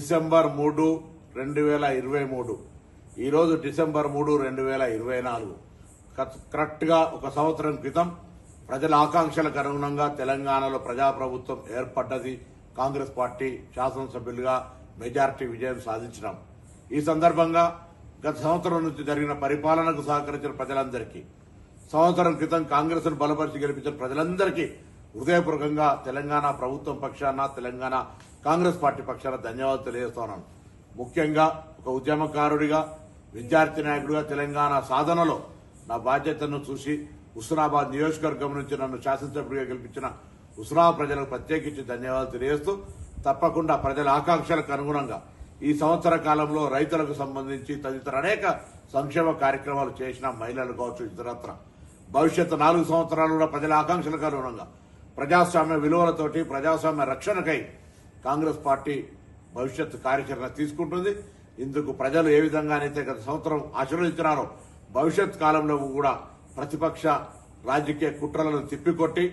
December 3, 2023 ఈరోజు December 3, 2024 correct గా ఒక సంవత్సరం క్రితం ప్రజల ఆకాంక్షలకు అనుగుణంగా తెలంగాణలో ప్రజాప్రభుత్వం ఏర్పడ్డది. కాంగ్రెస్ పార్టీ శాసనసభ్యులుగా మెజార్టీ విజయం సాధించినాం. ఈ సందర్భంగా గత సంవత్సరం నుంచి జరిగిన పరిపాలనకు సహకరించిన ప్రజలందరికీ, సంవత్సరం క్రితం కాంగ్రెస్ ను బలపరిచి గెలిపించిన ప్రజలందరికీ హృదయపూర్వకంగా తెలంగాణ ప్రభుత్వం పక్షాన, తెలంగాణ కాంగ్రెస్ పార్టీ పక్షాన ధన్యవాదాలు తెలియజేస్తున్నాను. ముఖ్యంగా ఒక ఉద్యమకారుడిగా, విద్యార్థి నాయకుడిగా తెలంగాణ సాధనలో నా బాధ్యతను చూసి హుస్నాబాద్ నియోజకవర్గం నుంచి నన్ను శాసనసభ్యుడిగా గెలిపించిన హుస్నాబాద్ ప్రజలకు ప్రత్యేకించి ధన్యవాదాలు తెలియజేస్తూ, తప్పకుండా ప్రజల ఆకాంక్షలకు అనుగుణంగా ఈ సంవత్సర కాలంలో రైతులకు సంబంధించి తదితర అనేక సంక్షేమ కార్యక్రమాలు చేసిన మహిళలు కావచ్చు, ఇతరత్ర భవిష్యత్తు 4 సంవత్సరాలు కూడా ప్రజల ఆకాంక్షలకు అనుగుణంగా ప్రజాస్వామ్య విలువలతోటి ప్రజాస్వామ్య రక్షణకై కాంగ్రెస్ పార్టీ భవిష్యత్తు కార్యాచరణ తీసుకుంటుంది. ఇందుకు ప్రజలు ఏ విధంగానైతే గత సంవత్సరం ఆశీర్వదించినారో భవిష్యత్ కాలంలో కూడా ప్రతిపక్ష రాజకీయ కుట్రలను తిప్పికొట్టి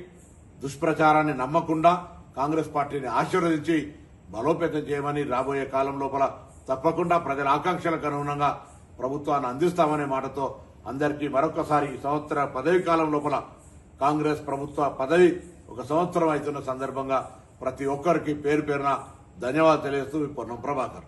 దుష్ప్రచారాన్ని నమ్మకుండా కాంగ్రెస్ పార్టీని ఆశీర్వదించి బలోపేతం చేయమని రాబోయే కాలం లోపల తప్పకుండా ప్రజల ఆకాంక్షలకు అనుగుణంగా ప్రభుత్వాన్ని అందిస్తామనే మాటతో అందరికీ మరొకసారి ఈ సంవత్సర పదవి కాలం లోపల కాంగ్రెస్ ప్రభుత్వ పదవి ఒక సంవత్సరం అవుతున్న సందర్భంగా ప్రతి ఒక్కరికి పేరు పేరున ధన్యవాదాలు తెలియజేస్తూ పొన్నం ప్రభాకర్.